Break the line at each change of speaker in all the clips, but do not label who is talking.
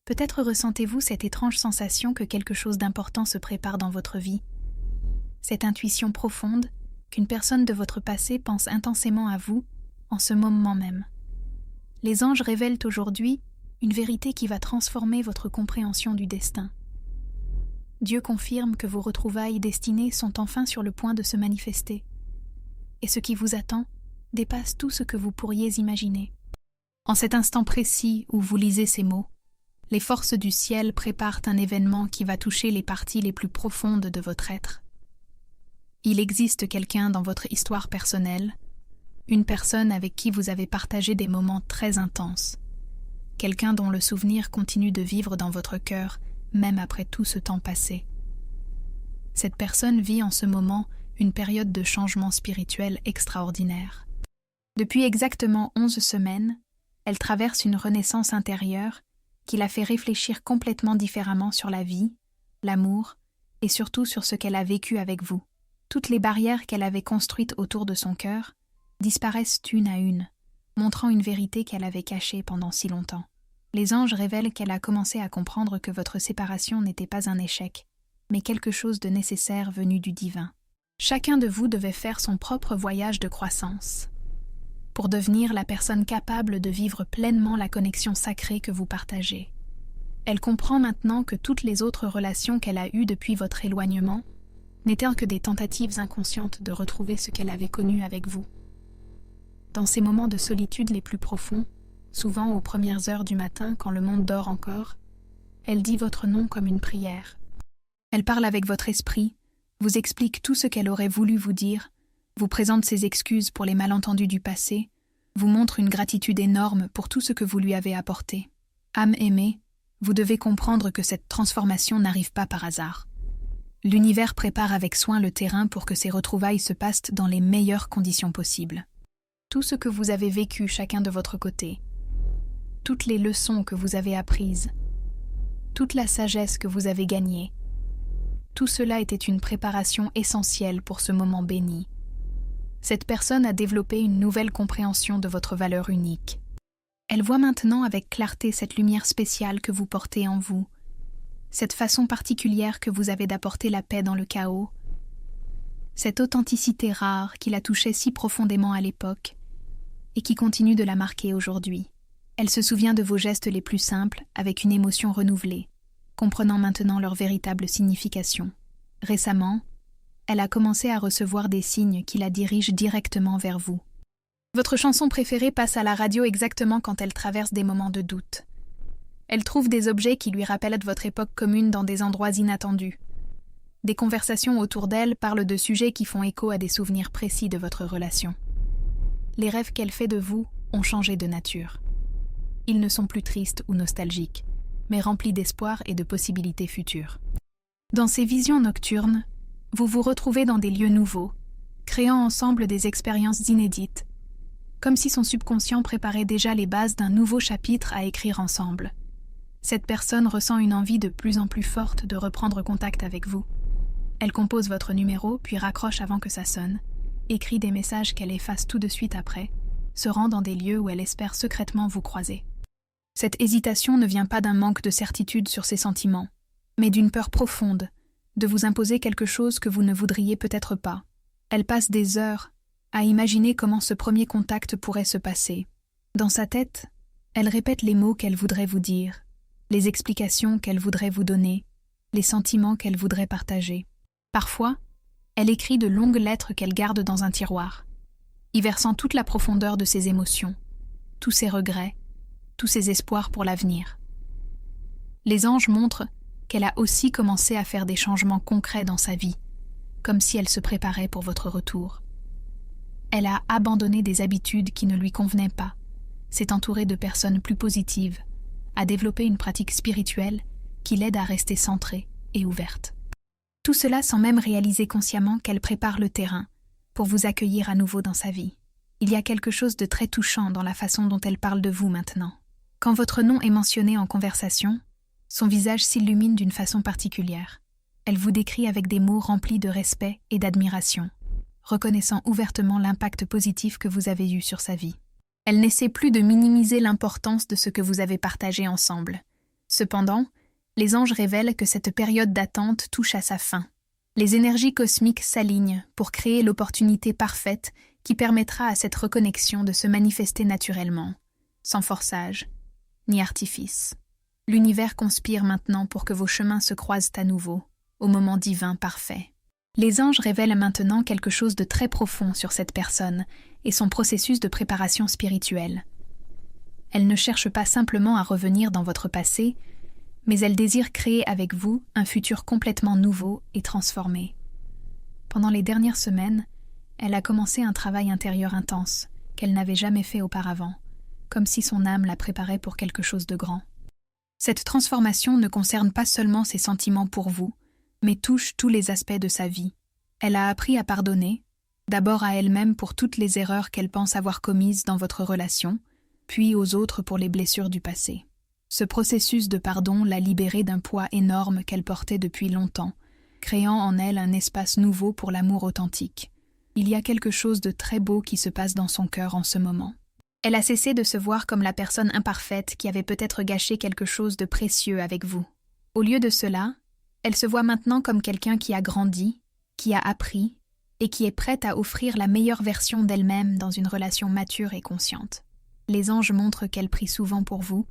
Peut-être ressentez-vous cette étrange sensation que quelque chose d'important se prépare dans votre vie. Cette intuition profonde qu'une personne de votre passé pense intensément à vous en ce moment même. Les anges révèlent aujourd'hui une vérité qui va transformer votre compréhension du destin. Dieu confirme que vos retrouvailles destinées sont enfin sur le point de se manifester. Et ce qui vous attend dépasse tout ce que vous pourriez imaginer. En cet instant précis où vous lisez ces mots, les forces du ciel préparent un événement qui va toucher les parties les plus profondes de votre être. Il existe quelqu'un dans votre histoire personnelle, une personne avec qui vous avez partagé des moments très intenses, quelqu'un dont le souvenir continue de vivre dans votre cœur, même après tout ce temps passé. Cette personne vit en ce moment une période de changement spirituel extraordinaire. Depuis exactement 11 semaines, elle traverse une renaissance intérieure qui la fait réfléchir complètement différemment sur la vie, l'amour et surtout sur ce qu'elle a vécu avec vous. Toutes les barrières qu'elle avait construites autour de son cœur disparaissent une à une, montrant une vérité qu'elle avait cachée pendant si longtemps. Les anges révèlent qu'elle a commencé à comprendre que votre séparation n'était pas un échec, mais quelque chose de nécessaire venu du divin. Chacun de vous devait faire son propre voyage de croissance, pour devenir la personne capable de vivre pleinement la connexion sacrée que vous partagez. Elle comprend maintenant que toutes les autres relations qu'elle a eues depuis votre éloignement n'étaient que des tentatives inconscientes de retrouver ce qu'elle avait connu avec vous. Dans ces moments de solitude les plus profonds, souvent aux premières heures du matin quand le monde dort encore, elle dit votre nom comme une prière. Elle parle avec votre esprit, vous explique tout ce qu'elle aurait voulu vous dire, vous présente ses excuses pour les malentendus du passé, vous montre une gratitude énorme pour tout ce que vous lui avez apporté. Âme aimée, vous devez comprendre que cette transformation n'arrive pas par hasard. L'univers prépare avec soin le terrain pour que ces retrouvailles se passent dans les meilleures conditions possibles. Tout ce que vous avez vécu chacun de votre côté, toutes les leçons que vous avez apprises, toute la sagesse que vous avez gagnée, tout cela était une préparation essentielle pour ce moment béni. Cette personne a développé une nouvelle compréhension de votre valeur unique. Elle voit maintenant avec clarté cette lumière spéciale que vous portez en vous, cette façon particulière que vous avez d'apporter la paix dans le chaos, cette authenticité rare qui la touchait si profondément à l'époque et qui continue de la marquer aujourd'hui. Elle se souvient de vos gestes les plus simples avec une émotion renouvelée, comprenant maintenant leur véritable signification. Récemment, elle a commencé à recevoir des signes qui la dirigent directement vers vous. Votre chanson préférée passe à la radio exactement quand elle traverse des moments de doute. Elle trouve des objets qui lui rappellent votre époque commune dans des endroits inattendus. Des conversations autour d'elle parlent de sujets qui font écho à des souvenirs précis de votre relation. Les rêves qu'elle fait de vous ont changé de nature. Ils ne sont plus tristes ou nostalgiques, mais remplis d'espoir et de possibilités futures. Dans ces visions nocturnes, vous vous retrouvez dans des lieux nouveaux, créant ensemble des expériences inédites, comme si son subconscient préparait déjà les bases d'un nouveau chapitre à écrire ensemble. Cette personne ressent une envie de plus en plus forte de reprendre contact avec vous. Elle compose votre numéro, puis raccroche avant que ça sonne, écrit des messages qu'elle efface tout de suite après, se rend dans des lieux où elle espère secrètement vous croiser. Cette hésitation ne vient pas d'un manque de certitude sur ses sentiments, mais d'une peur profonde de vous imposer quelque chose que vous ne voudriez peut-être pas. Elle passe des heures à imaginer comment ce premier contact pourrait se passer. Dans sa tête, elle répète les mots qu'elle voudrait vous dire, les explications qu'elle voudrait vous donner, les sentiments qu'elle voudrait partager. Parfois, elle écrit de longues lettres qu'elle garde dans un tiroir, y versant toute la profondeur de ses émotions, tous ses regrets, tous ses espoirs pour l'avenir. Les anges montrent qu'elle a aussi commencé à faire des changements concrets dans sa vie, comme si elle se préparait pour votre retour. Elle a abandonné des habitudes qui ne lui convenaient pas, s'est entourée de personnes plus positives, a développé une pratique spirituelle qui l'aide à rester centrée et ouverte. Tout cela sans même réaliser consciemment qu'elle prépare le terrain pour vous accueillir à nouveau dans sa vie. Il y a quelque chose de très touchant dans la façon dont elle parle de vous maintenant. Quand votre nom est mentionné en conversation, son visage s'illumine d'une façon particulière. Elle vous décrit avec des mots remplis de respect et d'admiration, reconnaissant ouvertement l'impact positif que vous avez eu sur sa vie. Elle n'essaie plus de minimiser l'importance de ce que vous avez partagé ensemble. Cependant, les anges révèlent que cette période d'attente touche à sa fin. Les énergies cosmiques s'alignent pour créer l'opportunité parfaite qui permettra à cette reconnexion de se manifester naturellement, sans forçage, ni artifice. L'univers conspire maintenant pour que vos chemins se croisent à nouveau, au moment divin parfait. Les anges révèlent maintenant quelque chose de très profond sur cette personne et son processus de préparation spirituelle. Elle ne cherche pas simplement à revenir dans votre passé, mais elle désire créer avec vous un futur complètement nouveau et transformé. Pendant les dernières semaines, elle a commencé un travail intérieur intense qu'elle n'avait jamais fait auparavant, comme si son âme la préparait pour quelque chose de grand. Cette transformation ne concerne pas seulement ses sentiments pour vous, mais touche tous les aspects de sa vie. Elle a appris à pardonner, d'abord à elle-même pour toutes les erreurs qu'elle pense avoir commises dans votre relation, puis aux autres pour les blessures du passé. Ce processus de pardon l'a libérée d'un poids énorme qu'elle portait depuis longtemps, créant en elle un espace nouveau pour l'amour authentique. Il y a quelque chose de très beau qui se passe dans son cœur en ce moment. Elle a cessé de se voir comme la personne imparfaite qui avait peut-être gâché quelque chose de précieux avec vous. Au lieu de cela, elle se voit maintenant comme quelqu'un qui a grandi, qui a appris et qui est prête à offrir la meilleure version d'elle-même dans une relation mature et consciente. Les anges montrent qu'elle prie souvent pour vous,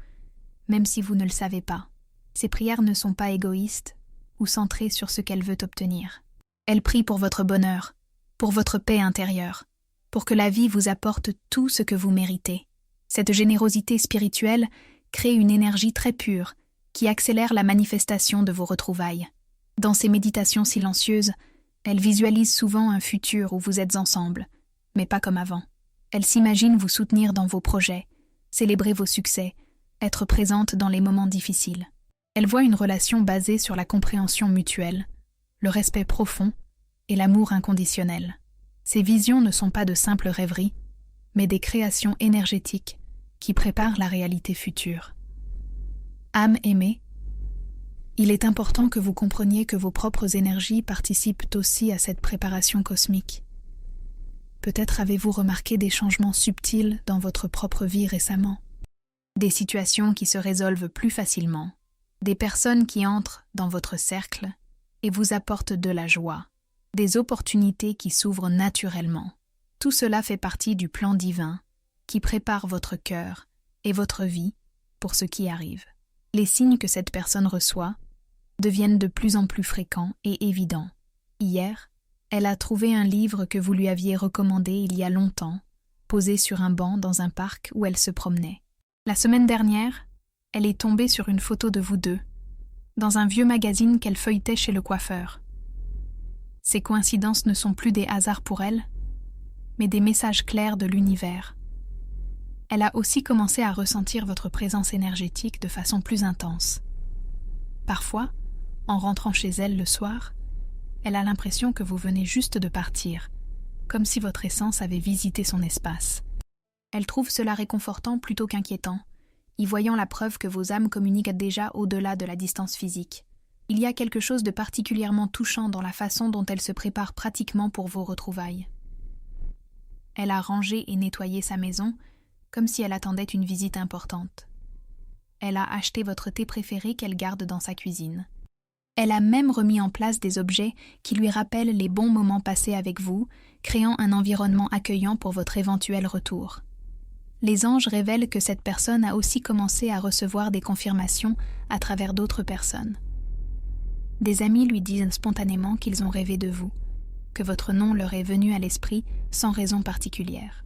même si vous ne le savez pas. Ses prières ne sont pas égoïstes ou centrées sur ce qu'elle veut obtenir. Elle prie pour votre bonheur, pour votre paix intérieure, pour que la vie vous apporte tout ce que vous méritez. Cette générosité spirituelle crée une énergie très pure qui accélère la manifestation de vos retrouvailles. Dans ses méditations silencieuses, elle visualise souvent un futur où vous êtes ensemble, mais pas comme avant. Elle s'imagine vous soutenir dans vos projets, célébrer vos succès, être présente dans les moments difficiles. Elle voit une relation basée sur la compréhension mutuelle, le respect profond et l'amour inconditionnel. Ces visions ne sont pas de simples rêveries, mais des créations énergétiques qui préparent la réalité future. Âme aimée, il est important que vous compreniez que vos propres énergies participent aussi à cette préparation cosmique. Peut-être avez-vous remarqué des changements subtils dans votre propre vie récemment. Des situations qui se résolvent plus facilement, des personnes qui entrent dans votre cercle et vous apportent de la joie, des opportunités qui s'ouvrent naturellement. Tout cela fait partie du plan divin qui prépare votre cœur et votre vie pour ce qui arrive. Les signes que cette personne reçoit deviennent de plus en plus fréquents et évidents. Hier, elle a trouvé un livre que vous lui aviez recommandé il y a longtemps, posé sur un banc dans un parc où elle se promenait. La semaine dernière, elle est tombée sur une photo de vous deux, dans un vieux magazine qu'elle feuilletait chez le coiffeur. Ces coïncidences ne sont plus des hasards pour elle, mais des messages clairs de l'univers. Elle a aussi commencé à ressentir votre présence énergétique de façon plus intense. Parfois, en rentrant chez elle le soir, elle a l'impression que vous venez juste de partir, comme si votre essence avait visité son espace. Elle trouve cela réconfortant plutôt qu'inquiétant, y voyant la preuve que vos âmes communiquent déjà au-delà de la distance physique. Il y a quelque chose de particulièrement touchant dans la façon dont elle se prépare pratiquement pour vos retrouvailles. Elle a rangé et nettoyé sa maison, comme si elle attendait une visite importante. Elle a acheté votre thé préféré qu'elle garde dans sa cuisine. Elle a même remis en place des objets qui lui rappellent les bons moments passés avec vous, créant un environnement accueillant pour votre éventuel retour. Les anges révèlent que cette personne a aussi commencé à recevoir des confirmations à travers d'autres personnes. Des amis lui disent spontanément qu'ils ont rêvé de vous, que votre nom leur est venu à l'esprit sans raison particulière.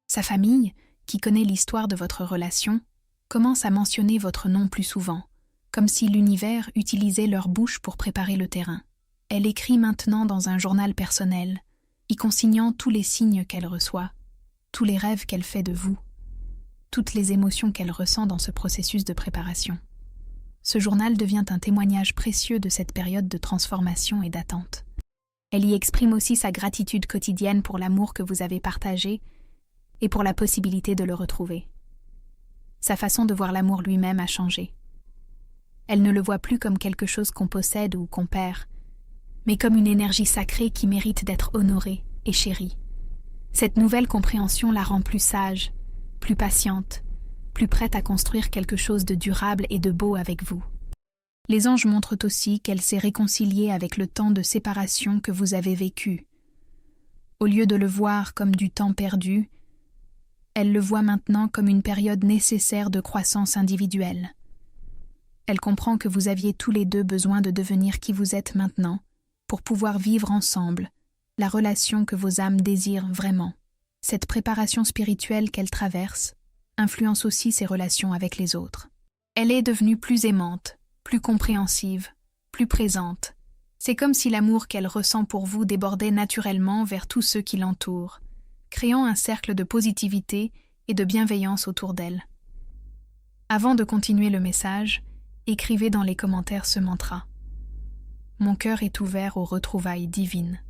Sa famille, qui connaît l'histoire de votre relation, commence à mentionner votre nom plus souvent, comme si l'univers utilisait leur bouche pour préparer le terrain. Elle écrit maintenant dans un journal personnel, y consignant tous les signes qu'elle reçoit, tous les rêves qu'elle fait de vous, toutes les émotions qu'elle ressent dans ce processus de préparation. Ce journal devient un témoignage précieux de cette période de transformation et d'attente. Elle y exprime aussi sa gratitude quotidienne pour l'amour que vous avez partagé et pour la possibilité de le retrouver. Sa façon de voir l'amour lui-même a changé. Elle ne le voit plus comme quelque chose qu'on possède ou qu'on perd, mais comme une énergie sacrée qui mérite d'être honorée et chérie. Cette nouvelle compréhension la rend plus sage, plus patiente, plus prête à construire quelque chose de durable et de beau avec vous. Les anges montrent aussi qu'elle s'est réconciliée avec le temps de séparation que vous avez vécu. Au lieu de le voir comme du temps perdu, elle le voit maintenant comme une période nécessaire de croissance individuelle. Elle comprend que vous aviez tous les deux besoin de devenir qui vous êtes maintenant pour pouvoir vivre ensemble la relation que vos âmes désirent vraiment. Cette préparation spirituelle qu'elle traverse influence aussi ses relations avec les autres. Elle est devenue plus aimante, plus compréhensive, plus présente. C'est comme si l'amour qu'elle ressent pour vous débordait naturellement vers tous ceux qui l'entourent, créant un cercle de positivité et de bienveillance autour d'elle. Avant de continuer le message, écrivez dans les commentaires ce mantra. Mon cœur est ouvert aux retrouvailles divines.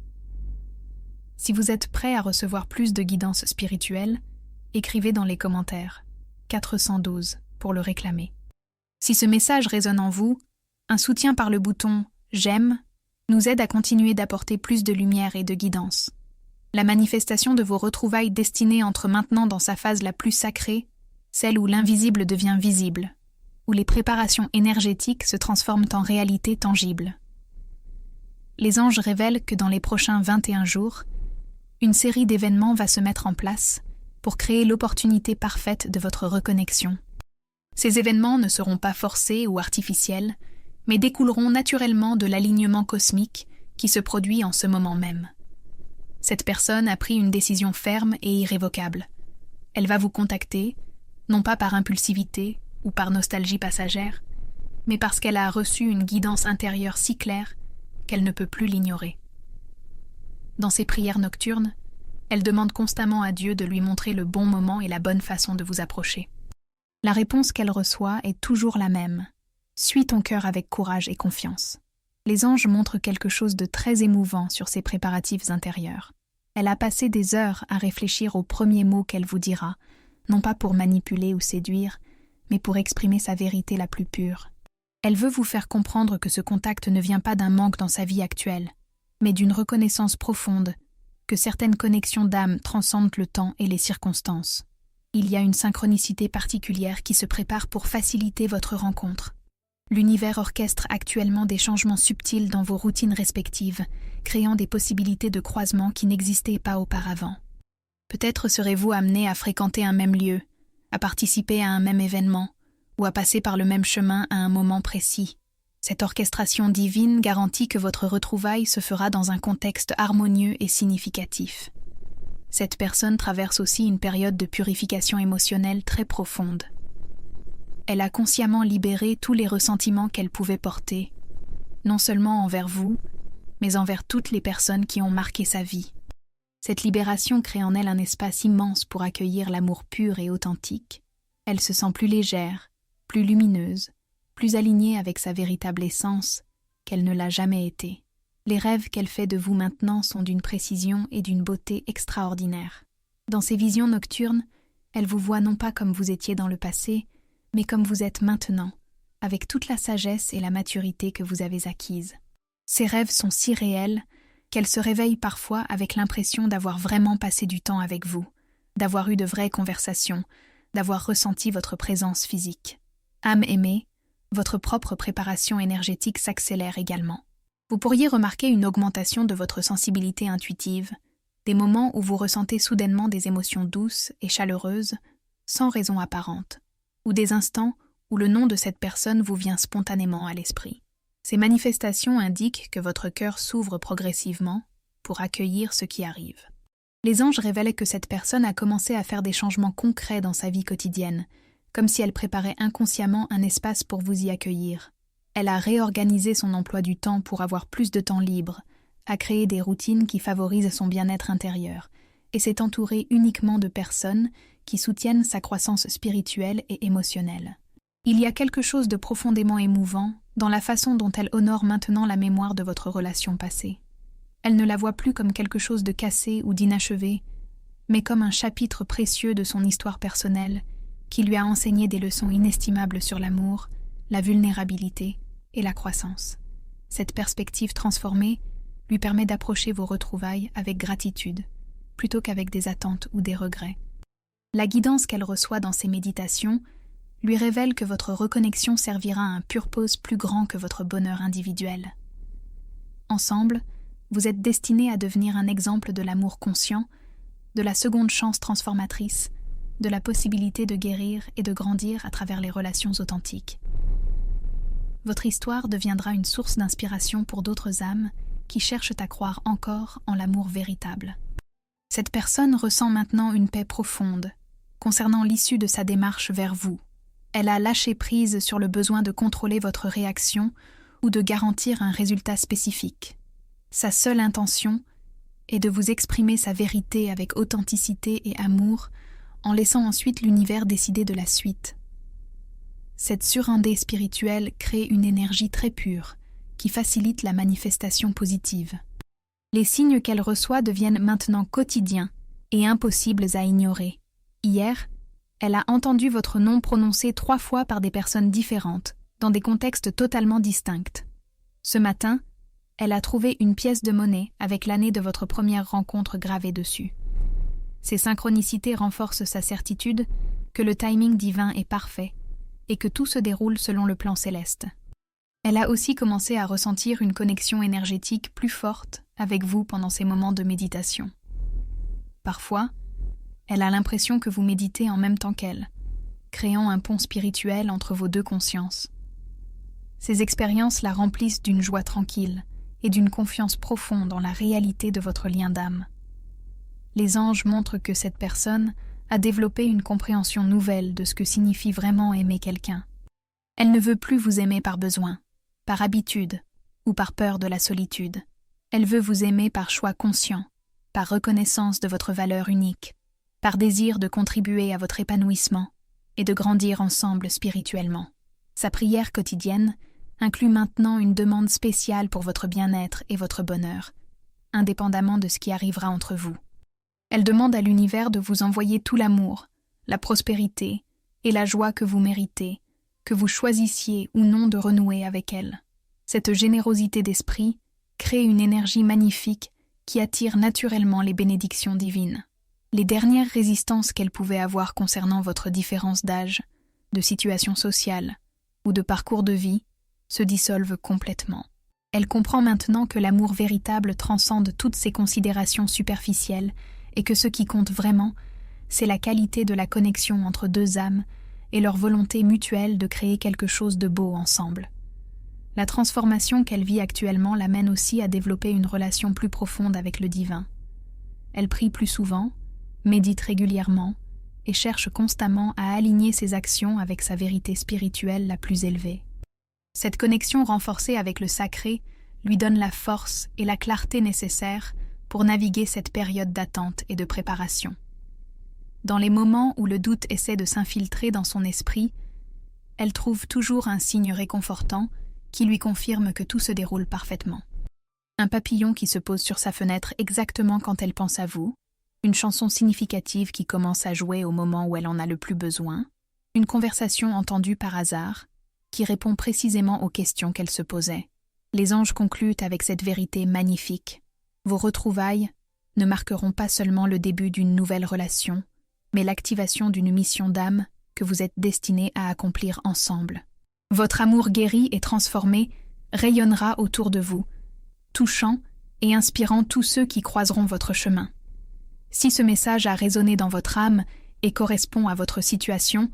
Si vous êtes prêt à recevoir plus de guidance spirituelle, écrivez dans les commentaires 412 pour le réclamer. Si ce message résonne en vous, un soutien par le bouton « J'aime » nous aide à continuer d'apporter plus de lumière et de guidance. La manifestation de vos retrouvailles destinées entre maintenant dans sa phase la plus sacrée, celle où l'invisible devient visible, où les préparations énergétiques se transforment en réalité tangible. Les anges révèlent que dans les prochains 21 jours, une série d'événements va se mettre en place pour créer l'opportunité parfaite de votre reconnexion. Ces événements ne seront pas forcés ou artificiels, mais découleront naturellement de l'alignement cosmique qui se produit en ce moment même. Cette personne a pris une décision ferme et irrévocable. Elle va vous contacter, non pas par impulsivité ou par nostalgie passagère, mais parce qu'elle a reçu une guidance intérieure si claire qu'elle ne peut plus l'ignorer. Dans ses prières nocturnes, elle demande constamment à Dieu de lui montrer le bon moment et la bonne façon de vous approcher. La réponse qu'elle reçoit est toujours la même. Suis ton cœur avec courage et confiance. Les anges montrent quelque chose de très émouvant sur ses préparatifs intérieurs. Elle a passé des heures à réfléchir aux premiers mots qu'elle vous dira, non pas pour manipuler ou séduire, mais pour exprimer sa vérité la plus pure. Elle veut vous faire comprendre que ce contact ne vient pas d'un manque dans sa vie actuelle, mais d'une reconnaissance profonde, que certaines connexions d'âme transcendent le temps et les circonstances. Il y a une synchronicité particulière qui se prépare pour faciliter votre rencontre. L'univers orchestre actuellement des changements subtils dans vos routines respectives, créant des possibilités de croisement qui n'existaient pas auparavant. Peut-être serez-vous amené à fréquenter un même lieu, à participer à un même événement, ou à passer par le même chemin à un moment précis. Cette orchestration divine garantit que votre retrouvaille se fera dans un contexte harmonieux et significatif. Cette personne traverse aussi une période de purification émotionnelle très profonde. Elle a consciemment libéré tous les ressentiments qu'elle pouvait porter, non seulement envers vous, mais envers toutes les personnes qui ont marqué sa vie. Cette libération crée en elle un espace immense pour accueillir l'amour pur et authentique. Elle se sent plus légère, plus lumineuse, plus alignée avec sa véritable essence qu'elle ne l'a jamais été. Les rêves qu'elle fait de vous maintenant sont d'une précision et d'une beauté extraordinaires. Dans ses visions nocturnes, elle vous voit non pas comme vous étiez dans le passé, mais comme vous êtes maintenant, avec toute la sagesse et la maturité que vous avez acquises. Ces rêves sont si réels qu'elle se réveille parfois avec l'impression d'avoir vraiment passé du temps avec vous, d'avoir eu de vraies conversations, d'avoir ressenti votre présence physique. Âme aimée, votre propre préparation énergétique s'accélère également. Vous pourriez remarquer une augmentation de votre sensibilité intuitive, des moments où vous ressentez soudainement des émotions douces et chaleureuses, sans raison apparente, ou des instants où le nom de cette personne vous vient spontanément à l'esprit. Ces manifestations indiquent que votre cœur s'ouvre progressivement pour accueillir ce qui arrive. Les anges révèlent que cette personne a commencé à faire des changements concrets dans sa vie quotidienne, comme si elle préparait inconsciemment un espace pour vous y accueillir. Elle a réorganisé son emploi du temps pour avoir plus de temps libre, a créé des routines qui favorisent son bien-être intérieur, et s'est entourée uniquement de personnes qui soutiennent sa croissance spirituelle et émotionnelle. Il y a quelque chose de profondément émouvant dans la façon dont elle honore maintenant la mémoire de votre relation passée. Elle ne la voit plus comme quelque chose de cassé ou d'inachevé, mais comme un chapitre précieux de son histoire personnelle qui lui a enseigné des leçons inestimables sur l'amour, la vulnérabilité et la croissance. Cette perspective transformée lui permet d'approcher vos retrouvailles avec gratitude, plutôt qu'avec des attentes ou des regrets. La guidance qu'elle reçoit dans ses méditations lui révèle que votre reconnexion servira à un purpose plus grand que votre bonheur individuel. Ensemble, vous êtes destinés à devenir un exemple de l'amour conscient, de la seconde chance transformatrice, de la possibilité de guérir et de grandir à travers les relations authentiques. Votre histoire deviendra une source d'inspiration pour d'autres âmes qui cherchent à croire encore en l'amour véritable. Cette personne ressent maintenant une paix profonde concernant l'issue de sa démarche vers vous. Elle a lâché prise sur le besoin de contrôler votre réaction ou de garantir un résultat spécifique. Sa seule intention est de vous exprimer sa vérité avec authenticité et amour, en laissant ensuite l'univers décider de la suite. Cette surindée spirituelle crée une énergie très pure, qui facilite la manifestation positive. Les signes qu'elle reçoit deviennent maintenant quotidiens et impossibles à ignorer. Hier, elle a entendu votre nom prononcé 3 fois par des personnes différentes, dans des contextes totalement distincts. Ce matin, elle a trouvé une pièce de monnaie avec l'année de votre première rencontre gravée dessus. Ces synchronicités renforcent sa certitude que le timing divin est parfait et que tout se déroule selon le plan céleste. Elle a aussi commencé à ressentir une connexion énergétique plus forte avec vous pendant ces moments de méditation. Parfois, elle a l'impression que vous méditez en même temps qu'elle, créant un pont spirituel entre vos deux consciences. Ces expériences la remplissent d'une joie tranquille et d'une confiance profonde dans la réalité de votre lien d'âme. Les anges montrent que cette personne a développé une compréhension nouvelle de ce que signifie vraiment aimer quelqu'un. Elle ne veut plus vous aimer par besoin, par habitude ou par peur de la solitude. Elle veut vous aimer par choix conscient, par reconnaissance de votre valeur unique, par désir de contribuer à votre épanouissement et de grandir ensemble spirituellement. Sa prière quotidienne inclut maintenant une demande spéciale pour votre bien-être et votre bonheur, indépendamment de ce qui arrivera entre vous. Elle demande à l'univers de vous envoyer tout l'amour, la prospérité et la joie que vous méritez, que vous choisissiez ou non de renouer avec elle. Cette générosité d'esprit crée une énergie magnifique qui attire naturellement les bénédictions divines. Les dernières résistances qu'elle pouvait avoir concernant votre différence d'âge, de situation sociale ou de parcours de vie se dissolvent complètement. Elle comprend maintenant que l'amour véritable transcende toutes ces considérations superficielles et que ce qui compte vraiment, c'est la qualité de la connexion entre deux âmes et leur volonté mutuelle de créer quelque chose de beau ensemble. La transformation qu'elle vit actuellement l'amène aussi à développer une relation plus profonde avec le divin. Elle prie plus souvent, médite régulièrement et cherche constamment à aligner ses actions avec sa vérité spirituelle la plus élevée. Cette connexion renforcée avec le sacré lui donne la force et la clarté nécessaires pour naviguer cette période d'attente et de préparation. Dans les moments où le doute essaie de s'infiltrer dans son esprit, elle trouve toujours un signe réconfortant qui lui confirme que tout se déroule parfaitement. Un papillon qui se pose sur sa fenêtre exactement quand elle pense à vous, une chanson significative qui commence à jouer au moment où elle en a le plus besoin, une conversation entendue par hasard qui répond précisément aux questions qu'elle se posait. Les anges concluent avec cette vérité magnifique. Vos retrouvailles ne marqueront pas seulement le début d'une nouvelle relation, mais l'activation d'une mission d'âme que vous êtes destinés à accomplir ensemble. Votre amour guéri et transformé rayonnera autour de vous, touchant et inspirant tous ceux qui croiseront votre chemin. Si ce message a résonné dans votre âme et correspond à votre situation,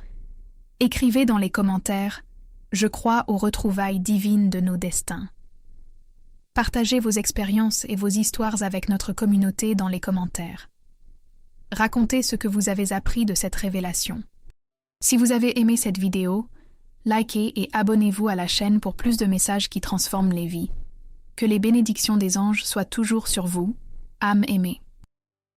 écrivez dans les commentaires « Je crois aux retrouvailles divines de nos destins ». Partagez vos expériences et vos histoires avec notre communauté dans les commentaires. Racontez ce que vous avez appris de cette révélation. Si vous avez aimé cette vidéo, likez et abonnez-vous à la chaîne pour plus de messages qui transforment les vies. Que les bénédictions des anges soient toujours sur vous, âme aimée.